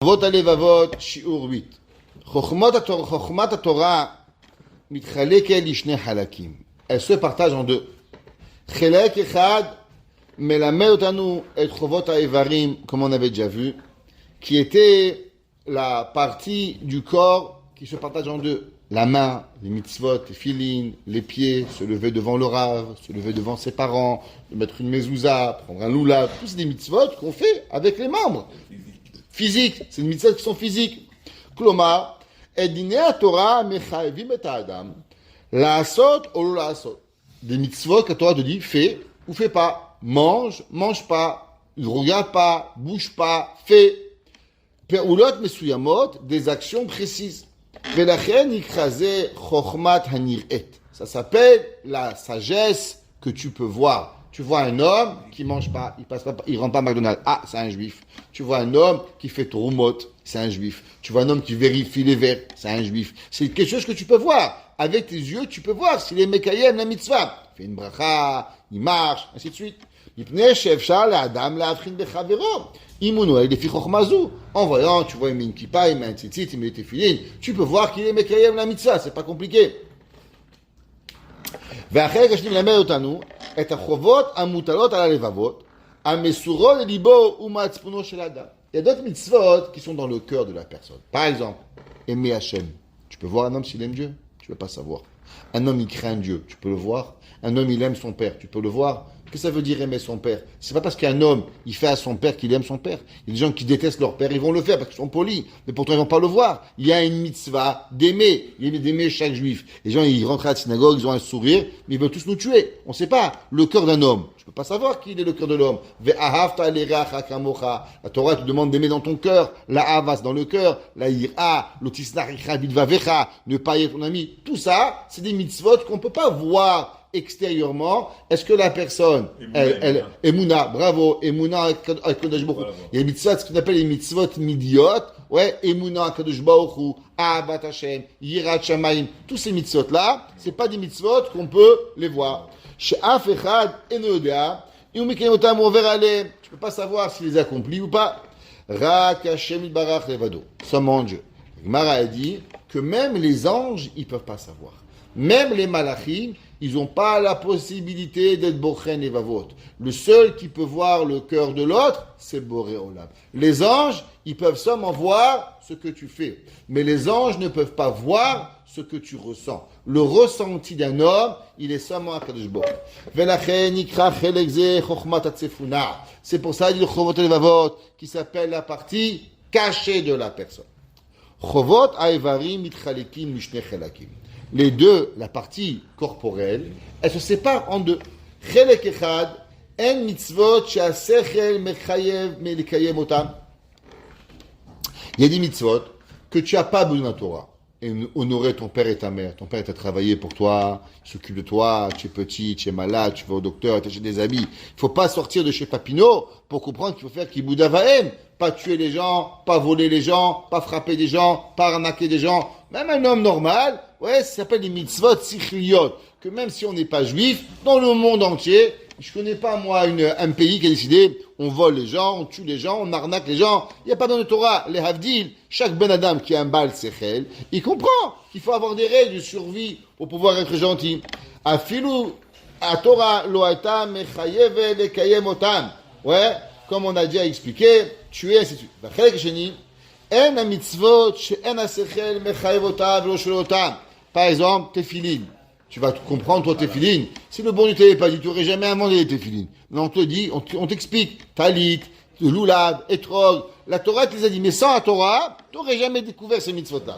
אבות הלבבות, שיעור 8. חוכמת התורה מתחלקת לשני חלקים. Elle se partage en deux. חלק אחד מלמד אותנו את חובות האיברים, comme on avait déjà vu, qui était la partie du corps qui se partage en deux. La main, les mitzvot, les filines, les pieds, se lever devant le rav, se lever devant ses parents, mettre une mezouza, prendre un loulav, tous c'est des mitzvot qu'on fait avec les membres. Physique, c'est des mitzvot qui sont physiques. Kloma, et dîner à Torah, mechayvim et adam, la'asot ou lo la'asot. Des mitzvot que la Torah te dit, fais ou fais pas. Mange, mange pas. Regarde pas, bouge pas, fais. Pe'ulot mesuyamot, des actions précises. Velachen ikraze chokhmat hanir'et. Ça s'appelle la sagesse que tu peux voir. Tu vois un homme qui mange pas, il rentre pas à McDonald's. Ah, c'est un juif. Tu vois un homme qui fait torumot, c'est un juif. Tu vois un homme qui vérifie les verres, c'est un juif. C'est quelque chose que tu peux voir. Avec tes yeux, tu peux voir s'il est mekayem la mitzvah. Il fait une bracha, il marche, ainsi de suite. En voyant, tu vois, il met une kippa, il met un tzitzit, il met des filines. Tu peux voir qu'il est mekayem la mitzvah, c'est pas compliqué. ואחרי כשנים מלמד אותנו את החובות המוטלות על הלבבות, המסורות לליבו ומצפונו של האדם. Il y a d'autres mitzvot qui sont dans le cœur de la personne. Par exemple, aimer Hachem. Tu peux voir un homme s'il aime Dieu? Tu ne peux pas savoir. Un homme, il craint Dieu. Tu peux le voir. Un homme, il aime son père. Tu peux le voir. Qu'est-ce que ça veut dire aimer son père? C'est pas parce qu'un homme, il fait à son père qu'il aime son père. Il y a des gens qui détestent leur père, ils vont le faire parce qu'ils sont polis, mais pourtant ils vont pas le voir. Il y a une mitzvah d'aimer. Il y a d'aimer chaque juif. Les gens, ils rentrent à la synagogue, ils ont un sourire, mais ils veulent tous nous tuer. On sait pas. Le cœur d'un homme. Je peux pas savoir qui est le cœur de l'homme. La Torah te demande d'aimer dans ton cœur. La havas dans le cœur. La ira, l'otisnaricha bidvavecha, ne pas haïr ton ami. Tout ça, c'est des mitzvot qu'on peut pas voir extérieurement. Est-ce que la personne, elle Emouna, bravo, Emouna Kadosh Baruch Hu. Il y a des mitzvot, ce qu'on appelle les mitzvot midiot, ouais, Emouna Kadosh Baruch Hu, Ahavat Hashem, Yirat Shamayim, tous ces mitzvot là, c'est pas des mitzvot qu'on peut les voir. She'af echad eno yodea, et umekayem otam over alem, tu peux pas savoir s'il les accomplit ou pas. Rak Hashem yitbarach levado, seulement Dieu. Gemara a dit que même les anges, ils peuvent pas savoir. Même les malachim, ils n'ont pas la possibilité d'être bochen et vavot. Le seul qui peut voir le cœur de l'autre, c'est Boré Olam. Les anges, ils peuvent seulement voir ce que tu fais. Mais les anges ne peuvent pas voir ce que tu ressens. Le ressenti d'un homme, il est seulement à Kadosh Baruch Hu. C'est pour ça qu'il y a le Chovot Levavot, qui s'appelle la partie cachée de la personne. Chovot Ha'evarim mitchalekim mishne chelakim. Les deux, la partie corporelle, elle se sépare en deux. Chelek echad, en mitzvot she'asechel mechayev melekayem otam. Il y a des mitzvot que tu n'as pas besoin de Torah. Et honorer ton père et ta mère. Ton père t'a travaillé pour toi, il s'occupe de toi, tu es petit, tu es malade, tu vas au docteur, tu achètes des habits. Il ne faut pas sortir de chez Papineau pour comprendre qu'il faut faire Kibud Avaim. Pas tuer les gens, pas voler les gens, pas frapper des gens, pas arnaquer des gens. Même un homme normal, ouais, ça s'appelle les mitzvot sichriot. Que même si on n'est pas juif, dans le monde entier, je connais pas, moi, un pays qui a décidé, on vole les gens, on tue les gens, on arnaque les gens. Il n'y a pas dans le Torah, les Havdil, chaque Ben Adam qui a un bal sechel, il comprend qu'il faut avoir des règles de survie pour pouvoir être gentil. Afilu, a Torah, lo haïta mechayeve lekayem otam. Ouais, comme on a déjà expliqué, tuer, ainsi de suite. V'chelek sheni, en ha-mitzvot she'en ha-sechel mechayev otam v'lo shel otam. Par exemple, tefilin. Tu vas comprendre, toi, tefilin. Si le bon Dieu t'avait pas dit, tu n'aurais jamais inventé les tefilin. Mais on te dit, on t'explique. Talit, loulav, etrog. La Torah te les a dit. Mais sans la Torah, tu n'aurais jamais découvert ces mitzvot-là.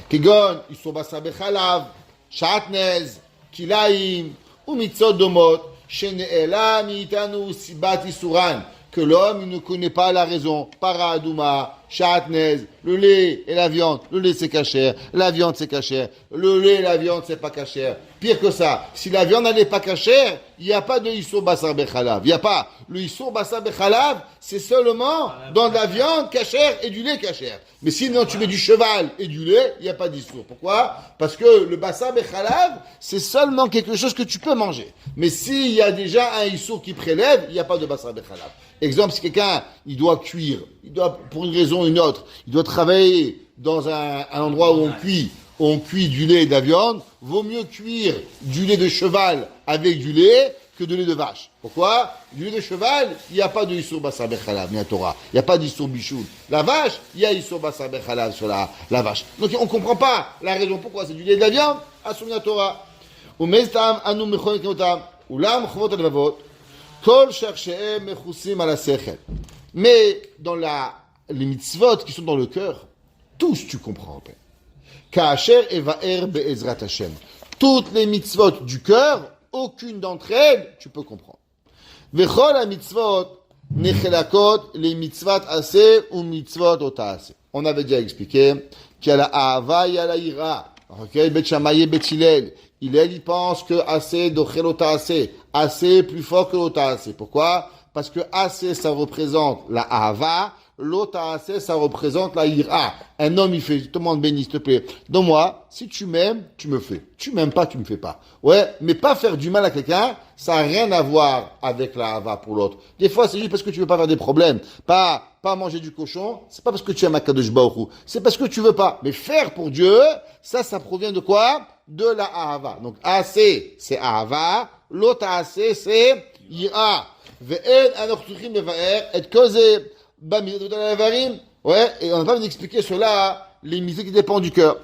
Kegon, isobasa bechalav, shatnez, kilaim, ou mitzvot domot, shene'ela mitanu sibat isuran. Que l'homme il ne connaît pas la raison. Paradouma, chatnez, le lait et la viande. Le lait c'est cachère, la viande c'est cachère. Le lait et la viande c'est pas cachère. Pire que ça, si la viande n'est pas cachère, il n'y a pas de Issour Basar Bechalav. Il n'y a pas. Le Issour Basar Bechalav, c'est seulement dans de la viande cachère et du lait cachère. Mais sinon tu mets du cheval et du lait, il n'y a pas d'Issour. Pourquoi? Parce que le Basar Bechalav, c'est seulement quelque chose que tu peux manger. Mais s'il y a déjà un Issour qui prélève, il n'y a pas de Basar Bechalav. Exemple, si quelqu'un, il doit cuire, pour une raison ou une autre, il doit travailler dans un endroit où on cuit du lait et de la viande, vaut mieux cuire du lait de cheval avec du lait que de lait de vache. Pourquoi? Du lait de cheval, il n'y a pas de Issour Basar Bechalav, ni à Torah. Il n'y a pas d'Issour Bichoul. La vache, il y a Issour Basar Bechalav sur la vache. Donc on ne comprend pas la raison pourquoi c'est du lait et de la viande à Soumia Torah. Umeztam anu mechon kenotam, ulam chovot alvavot, kol cherchehem mechusim ala sechel. Mais dans les mitzvot qui sont dans le cœur, tous tu comprends. Ka'asher evaer be'ezrat Hashem. Toutes les mitzvot du cœur, aucune d'entre elles, tu peux comprendre. Vechol ha mitzvot nechelakot les mitzvot aseh ou mitzvot ota'aseh. On avait déjà expliqué qu'il y a la ahava, il y a la ira. Ok, Bet Shammai et Bet Hillel. Il pense que aseh dochel ota'aseh. Aseh est plus fort que ota'aseh. Pourquoi? Parce que aseh, ça représente la ahava. L'ota'aseh, ça représente la ira. Un homme, il fait, je te demande béni, s'il te plaît. Donc moi, si tu m'aimes, tu me fais. Tu m'aimes pas, tu me fais pas. Ouais, mais pas faire du mal à quelqu'un, ça a rien à voir avec la hava pour l'autre. Des fois, c'est juste parce que tu veux pas faire des problèmes. Pas manger du cochon, c'est pas parce que tu aimes Akadosh Baruch Hu. C'est parce que tu veux pas. Mais faire pour Dieu, ça provient de quoi? De la ahava. Donc, aseh, c'est ahava. L'ota'aseh, c'est ira. Ve'en anortuchim levaer, et kozeh. Ouais, et on n'a pas besoin d'expliquer cela, les mitzvot qui dépendent du cœur.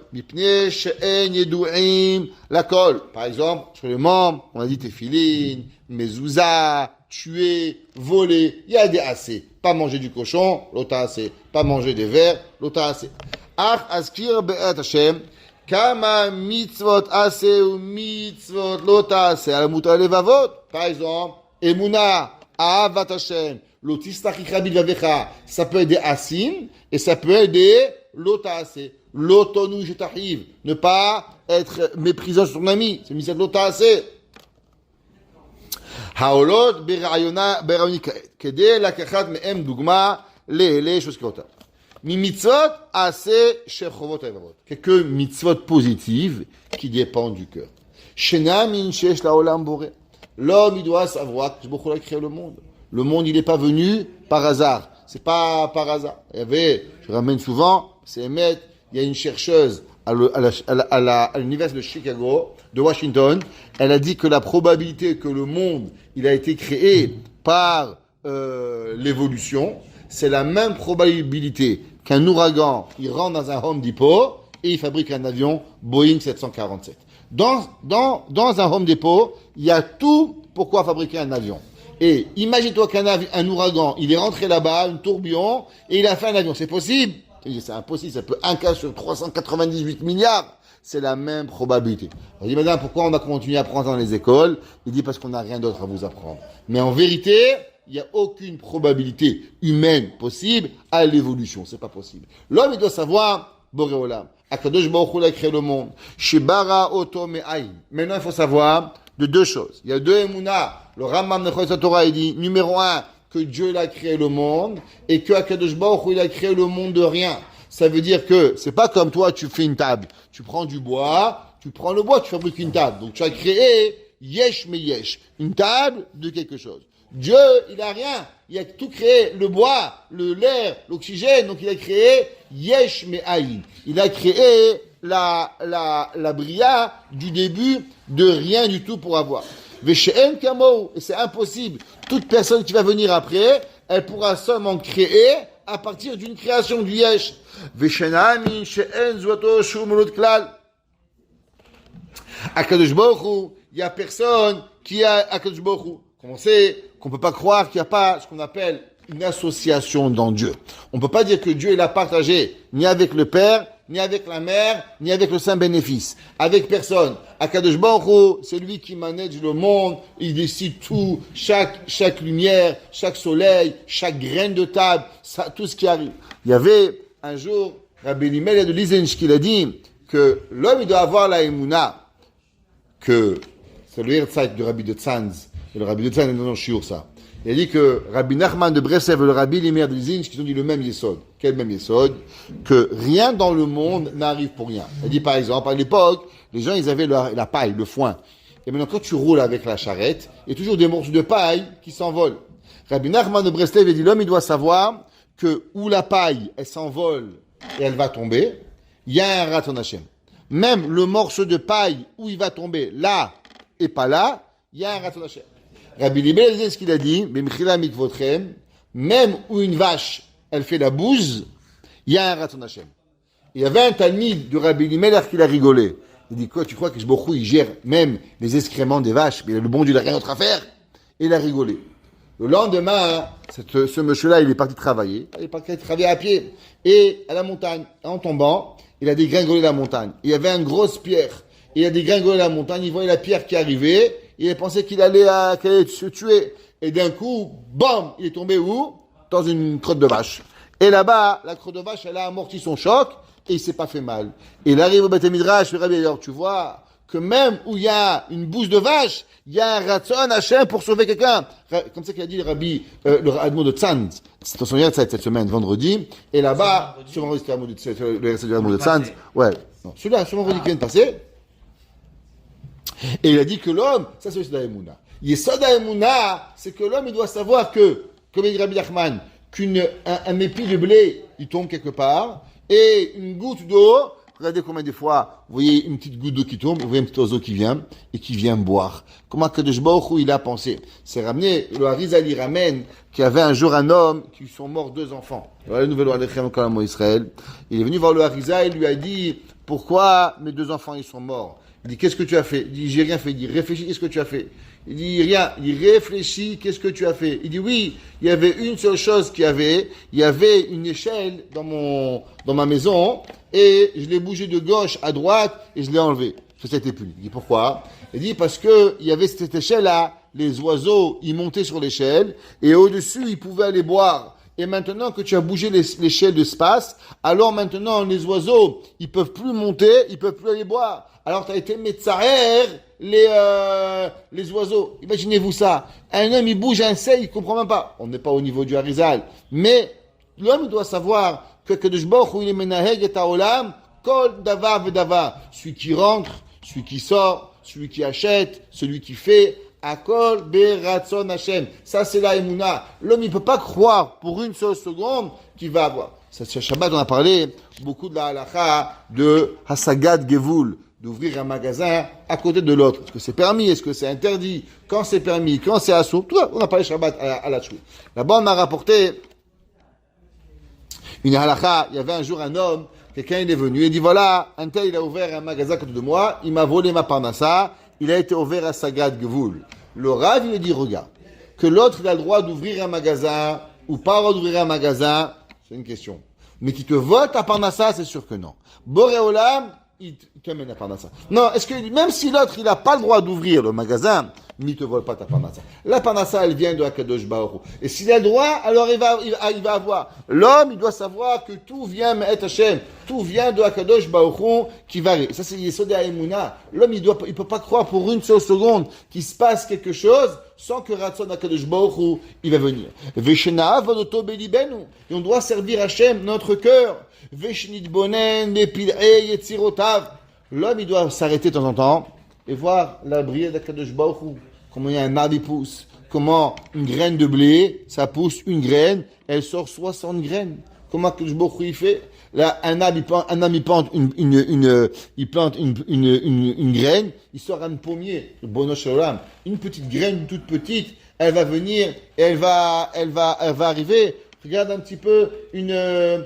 La colle, par exemple, sur les membres, on a dit tefilin, mezouza, tuer, voler, il y a des assez. Pas manger du cochon, l'autre assez. Pas manger des vers, l'autre assez. Ach askir be'at Hashem, kama mitzvot assez ou mitzvot l'autre assez. Al mutar levavot, par exemple, emuna, ahavat Hashem, ça peut être des asim et ça peut être des lota'ase. L'autonou je t'arrive. Ne pas être méprisant sur ton ami. C'est mis cette lota'ase. Haolot berayona berayonika. Kede lakachat me'em dugma les choses qui ont. Mi mitzvot assez shechovot evavot. Quelques mitzvot positives qui dépendent du cœur. Shena min shesh laolam boré. L'homme, il doit savoir que Bokhu a créé le monde. Le monde, il n'est pas venu par hasard. C'est pas par hasard. Je ramène souvent, c'est Emmet, il y a une chercheuse à l'université de Chicago, de Washington. Elle a dit que la probabilité que le monde, il a été créé par l'évolution, c'est la même probabilité qu'un ouragan, il rentre dans un Home Depot et il fabrique un avion Boeing 747. Dans un Home Depot, il y a tout pour quoi fabriquer un avion. Et imagine-toi qu'un ouragan, il est rentré là-bas, un tourbillon, et il a fait un avion. C'est possible? C'est impossible, ça peut un cas sur 398 milliards. C'est la même probabilité. On dit, madame, pourquoi on va continuer à apprendre dans les écoles? Il dit, parce qu'on n'a rien d'autre à vous apprendre. Mais en vérité, il n'y a aucune probabilité humaine possible à l'évolution. C'est pas possible. L'homme, il doit savoir, Boré Olam, Akadosh Baruch Hu a créé le monde. Shibara Oto Me'ayin. Maintenant, il faut savoir de deux choses. Il y a deux émounas. Le Rambam de Chosat Torah, il dit, numéro 1, que Dieu il a créé le monde, et que Akadosh Baruch Hu, il a créé le monde de rien. Ça veut dire que c'est pas comme toi, tu fais une table. Tu prends du bois, tu fabriques une table. Donc tu as créé yesh me yesh, une table de quelque chose. Dieu, il a rien. Il a tout créé, le bois, l'air, l'oxygène. Donc il a créé yesh me aïn. Il a créé la bria du début de rien du tout pour avoir. Veshe'en kamo, et c'est impossible. Toute personne qui va venir après, elle pourra seulement créer à partir d'une création du yesh. Veshe'namin she'en zwato shumulot klal. Akadosh Baruch Hu, il y a personne qui a Akadosh Baruch Hu. On sait qu'on peut pas croire qu'il n'y a pas ce qu'on appelle une association dans Dieu. On peut pas dire que Dieu il a partagé ni avec le Père, ni avec la Mère, ni avec le Saint Bénéfice. Avec personne. Akadosh Baruch Hu, c'est lui qui manage le monde, il décide tout, chaque lumière, chaque soleil, chaque graine de table, ça, tout ce qui arrive. Il y avait un jour, Rabbi Elimelech de Lizench qui a dit que l'homme il doit avoir la émouna, que c'est le Herzeit du Rabbi de Tzanz, et le Rabbi de Tzanz est dans le shiur ça. Il a dit que Rabbi Nachman de Breslev et le Rabbi Limer de Lizinch, qui ont dit le même yesod. Quel même yesod? Que rien dans le monde n'arrive pour rien. Il a dit par exemple, à l'époque, les gens, ils avaient la paille, le foin. Et maintenant, quand tu roules avec la charrette, il y a toujours des morceaux de paille qui s'envolent. Rabbi Nachman de Breslev a dit, l'homme, il doit savoir que où la paille, elle s'envole et elle va tomber, il y a un raton Hashem. Même le morceau de paille où il va tomber, là et pas là, il y a un raton Hashem. Rabbi Limer, c'est ce qu'il a dit, même où une vache, elle fait la bouse, il y a un raton Hashem. Il y avait un talmide de Rabbi Limer qui a rigolé. Il dit, quoi, tu crois que Shbochou, il gère même les excréments des vaches, mais le bon Dieu n'a rien d'autre à faire? Et il a rigolé. Le lendemain, ce monsieur-là, il est parti travailler. Il est parti travailler à pied. Et à la montagne, en tombant, il a dégringolé la montagne. Il y avait une grosse pierre. Il a dégringolé la montagne, il voyait la pierre qui arrivait. Il a pensé qu'il allait se tuer. Et d'un coup, bam, il est tombé où? Dans une crotte de vache. Et là-bas, la crotte de vache, elle a amorti son choc et il s'est pas fait mal. Et il arrive au Beth Midrash, le Rabbi, alors tu vois que même où il y a une bouse de vache, il y a un ratzon Hashem pour sauver quelqu'un. Comme ça qu'il a dit le Rabbi, le Admon de Tzanz. C'est ton souvenir de cette semaine, vendredi. Et là-bas, ce vendredi, c'était le Admon de Tzanz. Ouais. Non, celui-là, ce vendredi qui vient de passer. Et il a dit que l'homme, ça c'est Yesod HaEmuna. Yesod HaEmuna, c'est que l'homme, il doit savoir que, comme il dit Rabbi Nachman, qu'un épi de blé, il tombe quelque part, et une goutte d'eau, regardez combien de fois, vous voyez une petite goutte d'eau qui tombe, vous voyez un petit oiseau qui vient, et qui vient boire. Comment Kadosh Baruch Hu, il a pensé? C'est ramené, le Harizal, il ramène, qu'il y avait un jour un homme, qui sont morts 2 enfants. Voilà le nouvel Oalechem Kalam Israël. Il est venu voir le Harizal, il lui a dit, pourquoi mes 2 enfants, ils sont morts? Il dit, qu'est-ce que tu as fait? Il dit, j'ai rien fait. Il dit, réfléchis, qu'est-ce que tu as fait? Il dit, rien. Il dit, réfléchis, qu'est-ce que tu as fait? Il dit, oui, il y avait une seule chose qu'il y avait. Il y avait une échelle dans ma maison, et je l'ai bougé de gauche à droite, et je l'ai enlevé. Ça a été puni. Il dit, pourquoi? Il dit, parce que il y avait cette échelle-là, les oiseaux, ils montaient sur l'échelle, et au-dessus, ils pouvaient aller boire. Et maintenant que tu as bougé l'échelle d'espace, alors maintenant, les oiseaux, ils peuvent plus monter, ils peuvent plus aller boire. Alors, tu as été metzaer les oiseaux. Imaginez-vous ça. Un homme, il bouge un sel, il comprend même pas. On n'est pas au niveau du Harizal. Mais, l'homme doit savoir que Kadosh Baruch Hu, il est menaheg et haolam, kol davar vedavar. Celui qui rentre, celui qui sort, celui qui achète, celui qui fait, Akol beratzon Hashem. Ça, c'est la Emouna. L'homme, il peut pas croire pour une seule seconde qu'il va avoir. Ça, ce Shabbat, on a parlé beaucoup de la halakha de Hasagat Gevul, d'ouvrir un magasin à côté de l'autre. Est-ce que c'est permis? Est-ce que c'est interdit? Quand c'est permis? Quand c'est assourd? Tout ça, on a parlé Shabbat à la chou. Là-bas, on a rapporté une halakha. Il y avait un jour un homme, quelqu'un il est venu, il dit voilà, un tel il a ouvert un magasin à côté de moi, il m'a volé ma parnassa, il a été ouvert à Sagat Gevul. Le Rav, il lui dit regarde, que l'autre il a le droit d'ouvrir un magasin ou pas d'ouvrir un magasin, c'est une question. Mais qui te vole ta parnassa, c'est sûr que non. Boré Olam, il te mène la parnassa. Non, est-ce que même si l'autre il n'a pas le droit d'ouvrir le magasin, mais il ne te vole pas ta parnassa. La parnassa, elle vient de Akadosh Baruch Hu. Et s'il a le droit, alors il va avoir. L'homme, il doit savoir que tout vient Me'et Hashem. Tout vient de Akadosh Baruch Hu qui varie. Ça, c'est Yesod HaEmuna. L'homme, il peut pas croire pour une seule seconde qu'il se passe quelque chose sans que Ratzon Akadosh Baruch Hu, il va venir. Veshena vodoto belibenu. Et on doit servir Hashem, notre cœur. Veshnit bonen lepil'e yetzirotav. L'homme, il doit s'arrêter de temps en temps et voir la brillée d'Akadosh Baruch Hu. Comment il y a un arbre qui pousse. Comment une graine de blé, ça pousse une graine, elle sort 60 graines. Comment Akadosh Baruch Hu il fait? Là, un arbre, il plante une graine, il sort un pommier, Bono Shalom, une petite graine toute petite, elle va venir, et elle va arriver. Regarde un petit peu une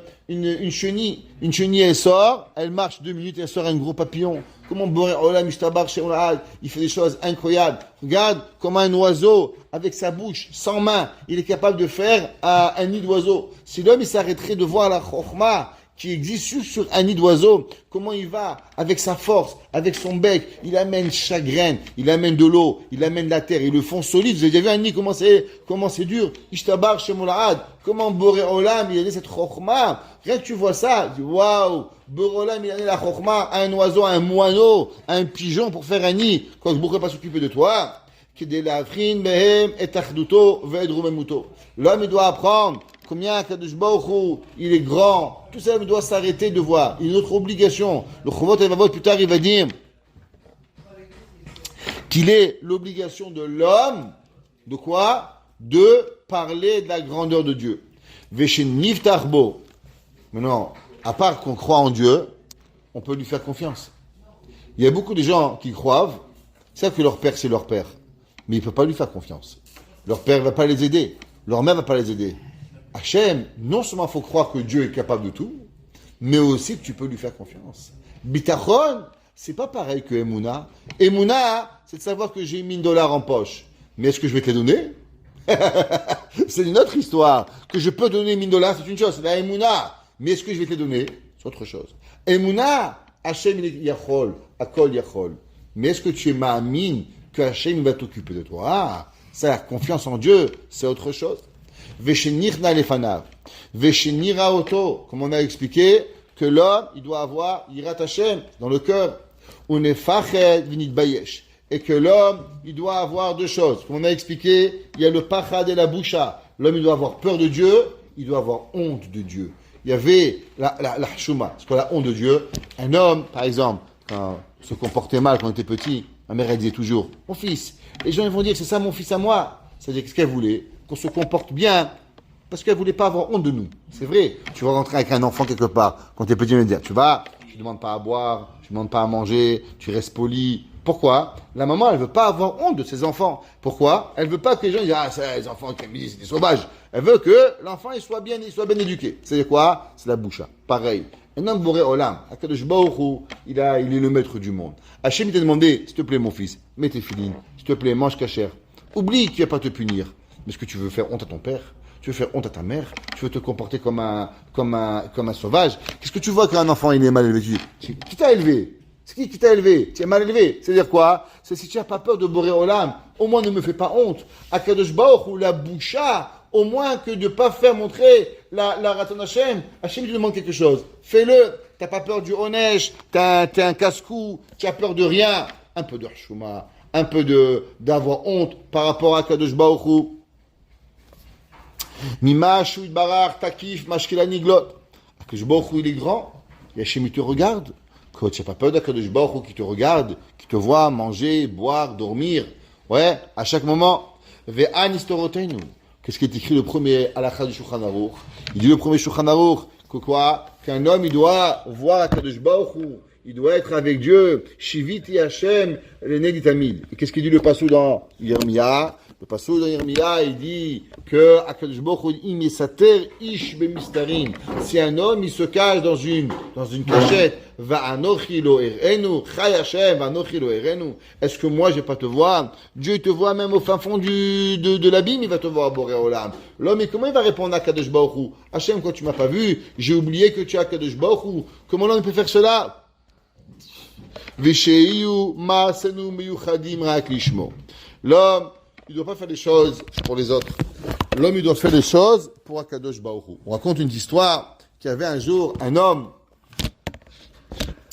chenille. Une chenille, elle sort, elle marche 2 minutes, elle sort un gros papillon. Comment Boré Olam Ishtabar Shem Olam, il fait des choses incroyables. Regarde comment un oiseau, avec sa bouche, sans main, il est capable de faire un nid d'oiseau. Si l'homme, il s'arrêterait de voir la chokhmah qui existe juste sur un nid d'oiseau. Comment il va avec sa force, avec son bec, il amène chaque graine, il amène de l'eau, il amène la terre, il le fond solide. Vous avez déjà vu un nid, comment c'est dur. Ishtabar Shemolahad, comment Boré Olam, il a donné cette chokhma. Rien que tu vois ça, tu dis waouh, Boré Olam, il a donné la chokhma à un oiseau, à un moineau, à un pigeon pour faire un nid. Quand Boré ne va pas s'occuper de toi, l'homme, il doit apprendre combien Kadosh Baruch Hu, il est grand. Tout ça, il doit s'arrêter de voir. Il a une autre obligation. Le Chovot Levavot, plus tard, il va dire qu'il est l'obligation de l'homme, de quoi? De parler de la grandeur de Dieu. Veshin Niftarbo. Maintenant, à part qu'on croit en Dieu, on peut lui faire confiance. Il y a beaucoup de gens qui croient, savent que leur père, c'est leur père. Mais il ne peut pas lui faire confiance. Leur père ne va pas les aider. Leur mère ne va pas les aider. Hachem, non seulement il faut croire que Dieu est capable de tout, mais aussi que tu peux lui faire confiance. Bitachon, c'est pas pareil que Emouna. Emouna, c'est de savoir que j'ai 1000 dollars en poche. Mais est-ce que je vais te les donner? C'est une autre histoire. Que je peux donner 1000 dollars, c'est une chose. C'est la Emouna. Mais est-ce que je vais te les donner? C'est autre chose. Emouna, Hachem, il est Yachol, Akol Yachol. Mais est-ce que tu es ma'amine que Hachem va t'occuper de toi? Ah, ça, la confiance en Dieu, c'est autre chose. Veshenirna lefanav, veshenira oto, comme on a expliqué, que l'homme, il doit avoir Yirat Hachem dans le cœur. Unefached vinitbayesh. Et que l'homme, il doit avoir deux choses. Comme on a expliqué, il y a le pachad et la boucha. L'homme, il doit avoir peur de Dieu, il doit avoir honte de Dieu. Il y avait la hashuma, c'est quoi la honte de Dieu? Un homme, par exemple, quand il se comportait mal quand il était petit, ma mère, elle disait toujours, mon fils. Les gens, ils vont dire, c'est ça mon fils à moi. C'est-à-dire, qu'est-ce qu'elle voulait? Qu'on se comporte bien, parce qu'elle voulait pas avoir honte de nous. C'est vrai. Tu vas rentrer avec un enfant quelque part, quand tu es petit, on va dire, tu ne demandes pas à boire, tu ne demandes pas à manger, tu restes poli. Pourquoi? La maman, elle veut pas avoir honte de ses enfants. Pourquoi? Elle veut pas que les gens disent, ah, c'est les enfants qui me disent, c'est des sauvages. Elle veut que l'enfant, il soit bien éduqué. C'est quoi? C'est la boucha. Pareil. Un homme boré olam, Akadosh Baruch Hu, il est le maître du monde. Hachem, il t'a demandé, s'il te plaît, mon fils, mets tes filines, s'il te plaît, mange cachère. Oublie qu'il va pas te punir. Mais est-ce que tu veux faire honte à ton père? Tu veux faire honte à ta mère? Tu veux te comporter comme un sauvage? Qu'est-ce que tu vois qu'un enfant, il est mal élevé? Qui t'a élevé? C'est qui t'a élevé? Tu es mal élevé. C'est-à-dire quoi? C'est si tu n'as pas peur de Boré Olam, au moins ne me fais pas honte. Akadosh Baruch Hu, la boucha, au moins que de ne pas faire montrer la Raton Hachem. Hachem te demande quelque chose. Fais-le. Tu n'as pas peur du Onesh, tu es un casse-cou, tu as peur de rien. Un peu de Hashuma, un peu d'avoir honte par rapport à Akadosh Baruch Hu. Mima Shuit Barar, Takif, Mashkelani Glot. Akadosh Baruch Hu, il est grand. Et Hachem, il te regarde. Quand tu n'as pas peur d'Akadosh Baruch Hu qui te regarde, qui te voit manger, boire, dormir. Ouais, à chaque moment. Ve'an istorotenu. Qu'est-ce qui est écrit le premier halakha du Shulchan Aruch? Il dit le premier Shulchan Aruch que quoi? Qu'un homme, il doit voir Akadosh Baruch Hu. Il doit être avec Dieu. Shiviti Hashem, l'aîné d'Itamid. Et qu'est-ce qu'il dit le passou dans Yirmiyah? Le passou dans Yirmiyah, il dit que Akadosh Baruch Hu im yesater ish bemistarim. Si un homme, il se cache dans une cachette, va anochi lo erenu, chay Hashem, va anochi lo erenu. Est-ce que moi, je vais pas te voir? Dieu, il te voit même au fin fond de l'abîme, il va te voir à Boré Olam. L'homme, et comment il va répondre à Akadosh Baruch Hu? Hashem, quand tu m'as pas vu, j'ai oublié que tu es Akadosh Baruch Hu. Comment l'homme peut faire cela? L'homme, il ne doit pas faire des choses pour les autres. L'homme, il doit faire des choses pour Akadosh Baruch Hu. On raconte une histoire qu'il y avait un jour un homme.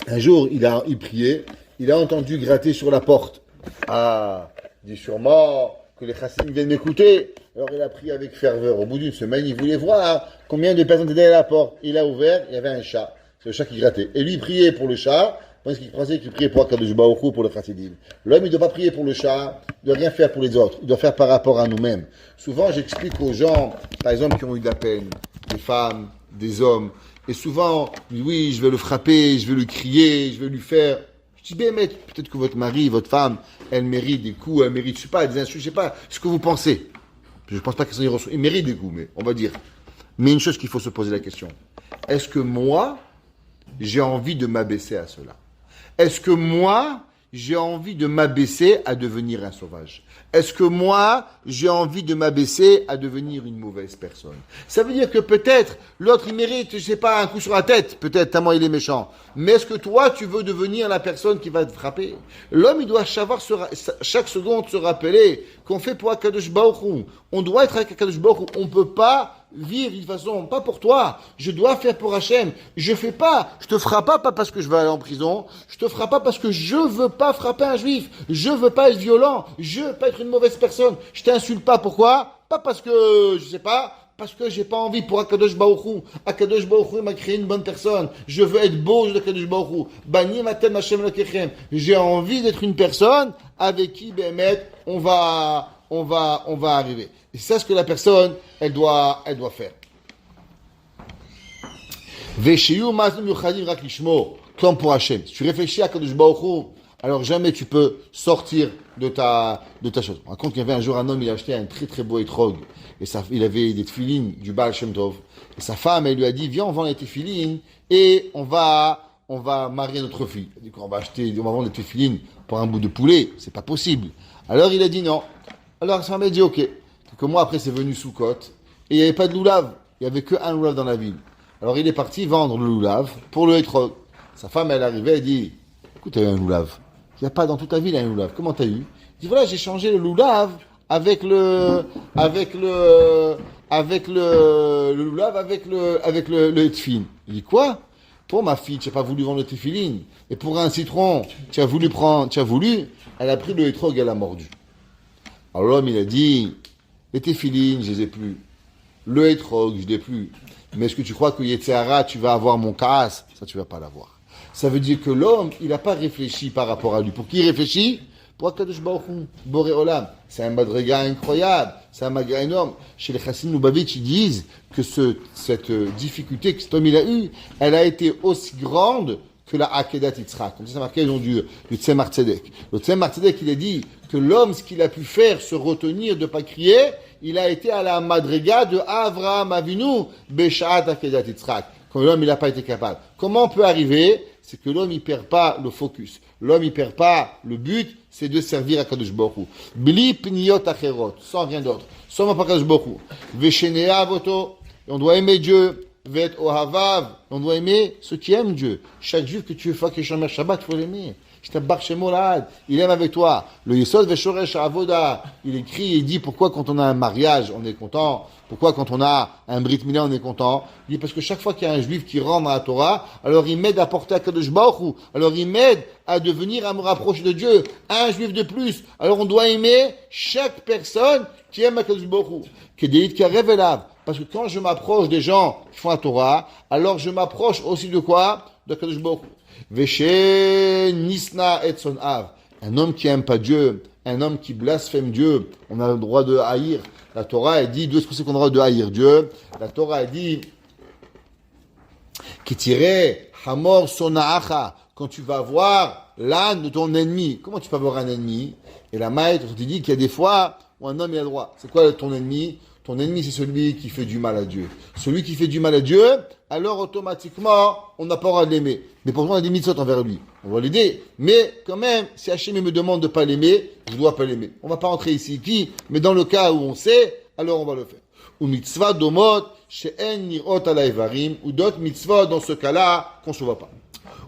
Un jour, il priait, il a entendu gratter sur la porte. Ah, il dit sûrement que les chassidim viennent m'écouter. Alors il a prié avec ferveur. Au bout d'une semaine, il voulait voir combien de personnes étaient à la porte. Il a ouvert, il y avait un chat. C'est le chat qui grattait. Et lui, il priait pour le chat. Parce qu'il pensait qu'il priait pour Akadosh Baruch Hu, pour le chassidim. L'homme, il ne doit pas prier pour le chat, il ne doit rien faire pour les autres, il doit faire par rapport à nous-mêmes. Souvent, j'explique aux gens, par exemple, qui ont eu de la peine, des femmes, des hommes, et souvent, oui, je vais le frapper, je vais le crier, je vais lui faire. Je dis, bien, mais peut-être que votre mari, votre femme, elle mérite des coups, elle mérite, je sais pas, des insultes, je sais pas, ce que vous pensez. Je ne pense pas qu'ils méritent des coups, mais on va dire. Mais une chose qu'il faut se poser la question. Est-ce que moi, j'ai envie de m'abaisser à cela? Est-ce que moi, j'ai envie de m'abaisser à devenir un sauvage? Est-ce que moi, j'ai envie de m'abaisser à devenir une mauvaise personne? Ça veut dire que peut-être l'autre, il mérite, je sais pas, un coup sur la tête, peut-être tellement il est méchant. Mais est-ce que toi, tu veux devenir la personne qui va te frapper? L'homme, il doit savoir chaque seconde se rappeler qu'on fait pour Akadosh Baruch Hu. On doit être avec Akadosh Baruch Hu. On peut pas vivre d'une façon, pas pour toi, je dois faire pour Hachem. Je te frappe pas parce que je vais aller en prison, je te frappe pas parce que je veux pas frapper un juif, je veux pas être violent, je veux pas être une mauvaise personne, je t'insulte pas, pourquoi? Pas parce que, je sais pas, parce que j'ai pas envie pour Akadosh Baruch Hu. Akadosh Baruch Hu m'a créé une bonne personne, je veux être beau de Akadosh Baruch Hu. Banim atem Hashem lekechem. J'ai envie d'être une personne avec qui, Bémet, on va arriver. Et c'est ça ce que la personne, elle doit faire. Veshiyu mazum yuchadim rak lishmo, comme pour Hachem. Si tu réfléchis à Kadosh Baruch Hu, alors jamais tu peux sortir de ta chose. On raconte qu'il y avait un jour un homme, il a acheté un très très beau étrog, et il avait des tefilines du Baal Shem Tov. Et sa femme, elle lui a dit, viens, on vend les tefilines, et on va marier notre fille. Il a dit qu'on va vendre les tefilines pour un bout de poulet. C'est pas possible. Alors il a dit non. Alors sa femme a dit ok. Quelques mois après, c'est venu Soukot, et il n'y avait pas de loulav. Il n'y avait qu'un loulav dans la ville. Alors il est parti vendre le loulav pour le hétrog. Sa femme, elle arrivait, elle dit, écoute, tu as eu un loulav. Il n'y a pas dans toute ta ville un loulav. Comment t'as eu? Il dit, voilà, j'ai changé le loulav avec le loulav avec le hétfin. Il dit, quoi? Pour ma fille, tu n'as pas voulu vendre le téfiline. Et pour un citron, tu as voulu, elle a pris le hétrog, elle a mordu. Alors l'homme, il a dit, les téfilines, je les ai plus. Le hétrog, je l'ai plus. Mais est-ce que tu crois que Yetzirah, tu vas avoir mon kaas? Ça, tu vas pas l'avoir. Ça veut dire que l'homme, il n'a pas réfléchi par rapport à lui. Pour qui il réfléchit? Pour Akadosh Baruch Hu, Boré Olam. C'est un madriga incroyable. C'est un madriga énorme. Chez les Chassim Lubavitch, ils disent que cette difficulté que cet homme il a eue, elle a été aussi grande que la Akedat Yitzhak. Comme ça, c'est marqué dans du Tzemar Tzedek. Le Tzemar Tzedek, il a dit que l'homme, ce qu'il a pu faire, se retenir de ne pas crier, il a été à la madriga de Avraham Avinu, Beshat Akedat Yitzhak. Quand l'homme, il n'a pas été capable. Comment on peut arriver? C'est que l'homme, il perd pas le focus. L'homme, il perd pas le but, c'est de servir à Kadosh Baruch Hu. Bli pniyot acherot, sans rien d'autre. Sans pas Kadosh Baruch Hu. Veshenea avoto, on doit aimer Dieu. Vet ohavav, on doit aimer ceux qui aiment Dieu. Chaque juif que tu fais que Shomer Shabbat, il faut l'aimer. Il aime avec toi. Le Yesod Veshoresh Avoda, il écrit et il dit pourquoi quand on a un mariage, on est content. Pourquoi quand on a un Brit Mila, on est content. Il dit parce que chaque fois qu'il y a un juif qui rentre dans la Torah, alors il m'aide à porter à Kadosh Baruch Hu. Alors il m'aide à devenir, à me rapprocher de Dieu. Un juif de plus. Alors on doit aimer chaque personne qui aime à Kadosh Baruch Hu. Kedeit Karev Elav. Parce que quand je m'approche des gens qui font la Torah, alors je m'approche aussi de quoi? De Kadosh Baruch Hu. Veshe Nisna et son Av. Un homme qui aime pas Dieu, un homme qui blasphème Dieu, on a le droit de haïr. La Torah, elle dit, d'où est-ce que c'est qu'on a le droit de haïr Dieu? La Torah, elle dit, qui tirait Hamor Sonaacha, quand tu vas voir l'âne de ton ennemi. Comment tu peux avoir un ennemi? Et la Maït, on te dit qu'il y a des fois où un homme il a le droit. C'est quoi ton ennemi? Ton ennemi, c'est celui qui fait du mal à Dieu. Celui qui fait du mal à Dieu, alors automatiquement, on n'a pas le droit de l'aimer. Mais pourtant, on a des mitzvot envers lui. On va l'aider. Mais quand même, si Hachem me demande de ne pas l'aimer, je ne dois pas l'aimer. On ne va pas entrer ici qui, mais dans le cas où on sait, alors on va le faire. Ou mitzvah domot, she'en nirot ala evarim, ou d'autres mitzvot dans ce cas-là, qu'on ne se voit pas.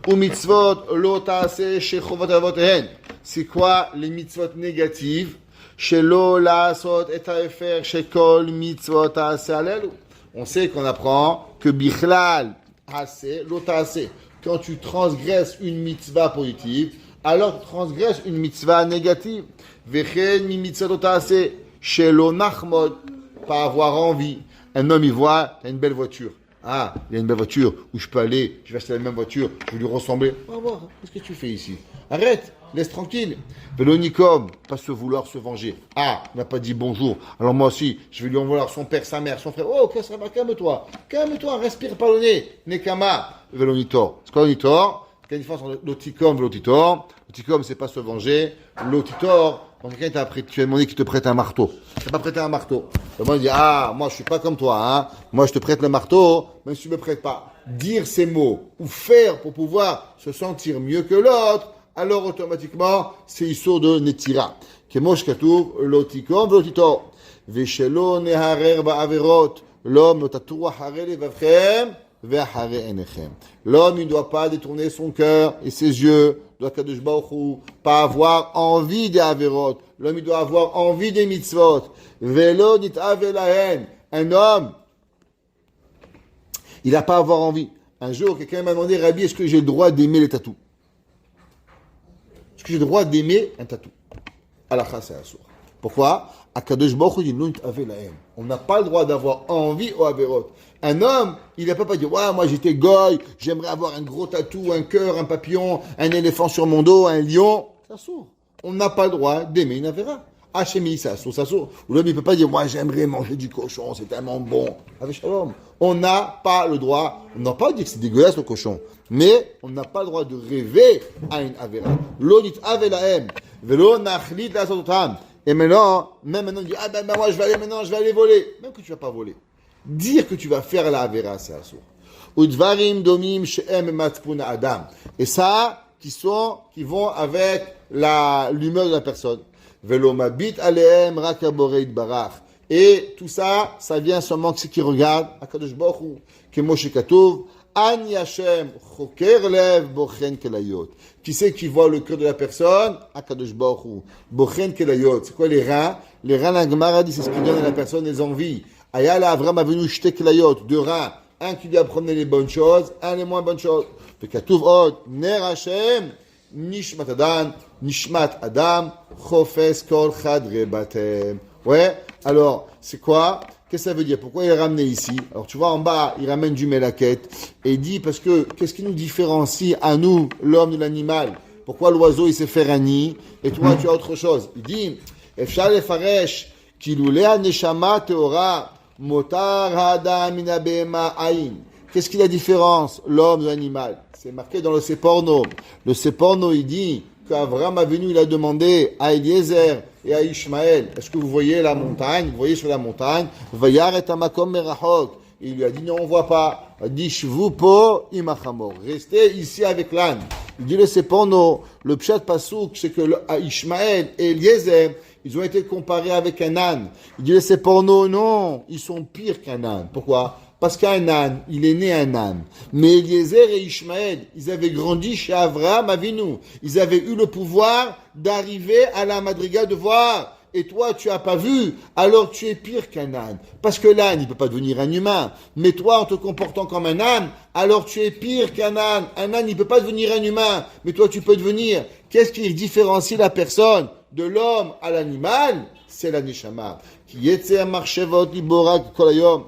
Ou mitzvot lo ta'aseh shechovat avotehen. C'est quoi les mitzvot négatives? Shelo la'asot et ta'efer shekol mitzvot ta'aseh alelu. On sait qu'on apprend que bichlal aseh lo ta'aseh. Quand tu transgresses une mitzvah positive, alors tu transgresses une mitzvah négative. Vechen mi mitzvah lo ta'aseh shelo nachmod. Pas avoir envie. Un homme, il voit, t'as une belle voiture. Ah, il y a une belle voiture où je peux aller, je vais acheter la même voiture, je vais lui ressembler. On va voir, qu'est-ce que tu fais ici? Arrête, laisse tranquille. Vélonicom, pas se vouloir se venger. Ah, il m'a pas dit bonjour. Alors moi aussi, je vais lui en vouloir son père, sa mère, son frère. Oh, qu'est-ce que ça va? Calme-toi. Calme-toi, respire par le nez. Nekama. Vélonitor. C'est quoi l'onitor? Quelle différence entre l'oticom et l'otitor? L'oticom, c'est pas se venger. L'otitor, quand quelqu'un tu as demandé qu'il te prête un marteau. Tu n'as pas prêté un marteau. Le monde dit, ah, moi je suis pas comme toi, hein. Moi je te prête le marteau, même si tu me prêtes pas. Dire ces mots, ou faire pour pouvoir se sentir mieux que l'autre, alors automatiquement, c'est Issour de Netira. Kemosh Katoub, Lotikom, Lotitor. Veshelo Neharer Ba'averot, l'homme, Notatou Hare Levavchem, Ve'Hare Enechem. L'homme, il ne doit pas détourner son cœur et ses yeux, doit Kadosh Baruch Hu, pas avoir envie des Averot. L'homme, il doit avoir envie des mitzvot. Velo Nit'ave Lahen. Un homme, il n'a pas à avoir envie. Un jour, quelqu'un m'a demandé, Rabbi, est-ce que j'ai le droit d'aimer les tatous? Est-ce que j'ai le droit d'aimer un tatou? Alakha, c'est assour. Pourquoi? Akadosh Baruch Hu dit, on n'a pas le droit d'avoir envie au averot. Un homme, il n'a pas dit, ouais, moi j'étais goy, j'aimerais avoir un gros tatou, un cœur, un papillon, un éléphant sur mon dos, un lion. C'est assour. On n'a pas le droit d'aimer une avera. Hachémi, c'est assour. Ou l'homme, il ne peut pas dire, moi j'aimerais manger du cochon, c'est tellement bon. Avec Shalom. On n'a pas le droit, on n'a pas dit que c'est dégueulasse le cochon, mais on n'a pas le droit de rêver à une avera. L'onit avelahem, velo nachlit la sotam. Et maintenant, même maintenant, on dit, ah ben moi je vais aller voler. Même que tu ne vas pas voler. Dire que tu vas faire la avera, c'est assour. Udvarim domim she'em matpuna adam. Et ça, qui vont avec l'humeur de la personne. Velo mabit alehem rakaboreit barach. Et tout ça, ça vient seulement que ceux qui regardent, Akadosh Baruch Hu, que Moshe Katouv, An Yashem, Choker Lev, Bochen Kelayot. Qui c'est qui voit le cœur de la personne? Akadosh Baruch Hu, Bochen Kelayot. C'est quoi les reins? Les reins, la Gemara dit, c'est ce qui donne à la personne les envies. Ayala Avram a venu jeter Kelayot, deux reins. Un qui lui apprenait les bonnes choses, un les moins bonnes choses. Fait Katouv Od, Ner Hashem, Nishmat Adam, Nishmat Adam, Chofes Kol Chadre Batem. Ouais, alors, c'est quoi? Qu'est-ce que ça veut dire? Pourquoi il est ramené ici? Alors, tu vois, en bas, il ramène du mélaquette. Et il dit, parce que, qu'est-ce qui nous différencie à nous, l'homme de l'animal? Pourquoi l'oiseau, il sait faire un nid? Et toi, tu as autre chose. Il dit, Efshal Efaresh, Kilulea Neshama Teora, Motar Hada Minabema Aïn. Qu'est-ce qui est la différence, l'homme de l'animal? C'est marqué dans le Seporno. Le Seporno, il dit, qu'Avram Avinu, il a demandé à Eliezer et à Ishmaël, est-ce que vous voyez la montagne? Vous voyez sur la montagne, Vayar et Amakom Merachok. Il lui a dit, non, on ne voit pas. Il dit, Shvu po imachamor. Restez ici avec l'âne. Il dit, c'est pour nous. Le pshat pasouk, c'est que Ishmaël et Eliezer, ils ont été comparés avec un âne. Il dit, c'est pour nous, non, ils sont pires qu'un âne. Pourquoi? Parce qu'un âne, il est né un âne. Mais Eliezer et Ishmaël, ils avaient grandi chez Avraham Avinu. Ils avaient eu le pouvoir d'arriver à la madriga de voir. Et toi, tu n'as pas vu, alors tu es pire qu'un âne. Parce que l'âne, il ne peut pas devenir un humain. Mais toi, en te comportant comme un âne, alors tu es pire qu'un âne. Un âne, il ne peut pas devenir un humain. Mais toi, tu peux devenir. Qu'est-ce qui différencie la personne de l'homme à l'animal? C'est la neshama. Qui yetzer marchevot liborak kolayom.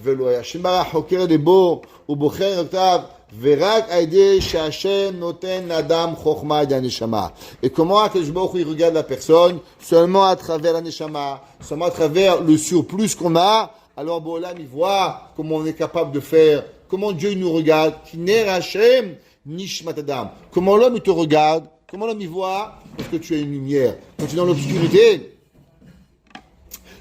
ולא ישם ברח חוקר ליבו ובוחר אותיו ורק על ידי שהשם נותן לאדם חוכמה et הנשמה. Et comment Akadosh Baruch Hu regarde la personne? Seulement à travers la neshama, seulement à travers le surplus qu'on a. Alors Bolam, il voit comment on est capable de faire, comment Dieu nous regarde. Kiner Hashem nishmat adam. Comment l'homme il te regarde? Comment l'homme il voit? Parce que tu as une lumière. Quand tu es dans l'obscurité,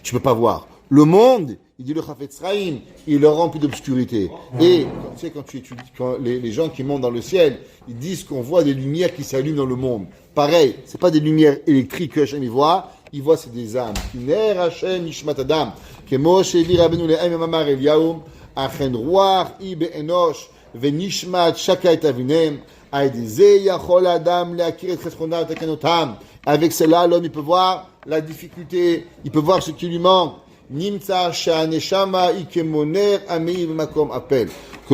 tu peux pas voir. Le monde, il dit le Chafetz Chaim, il est rempli d'obscurité. Et tu sais, quand tu étudies, quand les gens qui montent dans le ciel, ils disent qu'on voit des lumières qui s'allument dans le monde. Pareil, c'est pas des lumières électriques que Hashem il voit c'est des âmes. Kiner Hashem nishmat adam. Kemo shevi rabenu le'em amar Eliyahu, achen ruach i be'enosh ve'nishmat shaka et avinem. Avec cela, l'homme il peut voir la difficulté, il peut voir ce qui lui manque. Que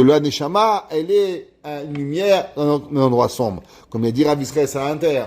la neshama, elle est une lumière dans un endroit sombre. Comme il dit Rav Israël Salanter,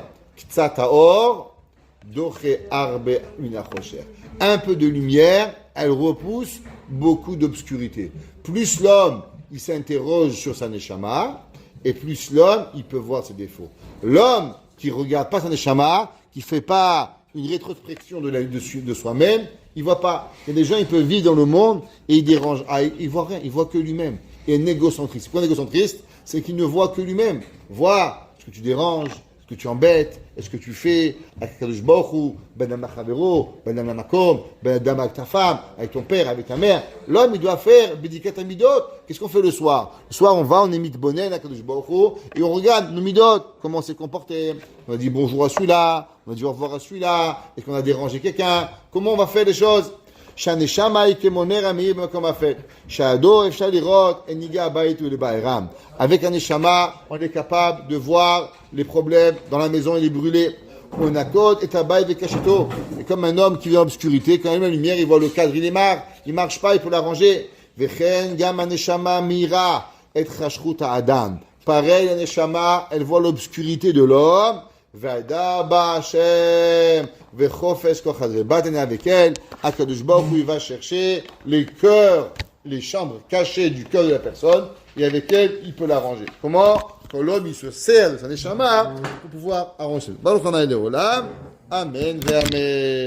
un peu de lumière, elle repousse beaucoup d'obscurité. Plus l'homme, il s'interroge sur sa neshama, et plus l'homme, il peut voir ses défauts. L'homme qui ne regarde pas sa neshama, qui ne fait pas une rétrospection de soi-même, il ne voit pas. Il y a des gens, ils peuvent vivre dans le monde et ils dérangent. Il ne voit rien, il ne voit que lui-même. Et un égocentriste. Pourquoi un égocentriste? C'est qu'il ne voit que lui-même. Vois ce que tu déranges, ce que tu embêtes? Est-ce que tu fais avec Kadosh Baruch Hu, ben adam lachavero, ben adam lamakom, ben adam avec ta femme, avec ton père, avec ta mère? L'homme, il doit faire bidikat amidot. Qu'est-ce qu'on fait le soir? Le soir, on est mitbonen à Kadosh Baruch Hu et on regarde nos midot, comment on s'est comporté. On a dit bonjour à celui-là, on a dit au revoir à celui-là, est-ce qu'on a dérangé quelqu'un? Comment on va faire les choses? שהנשמה היא כמונר המאיר במקום האפל, שהדור אפשר לראות את ניגי הבית ולבערם. Avec un neshama, on est capable de voir les problèmes dans la maison, il est brûlé. On accorde et tabaï et cacheto. Et comme un homme qui vit en obscurité, quand il a la lumière, il voit le cadre, il est marre, il marche pas, il faut l'arranger. Vechen gam aneshama mira et chashchut adam. Pareil, la neshama, elle voit l'obscurité de l'homme. Vada ba Hashem vechofesh kochadre. Batene avec elle, Akadosh Baruch Hu, il va chercher les cœurs, les chambres cachées du cœur de la personne, et avec elle, il peut l'arranger. Comment? Quand l'homme, il se sert de sa neshama pour pouvoir arranger. Baruch Hanai Leolam. Amen ve amen.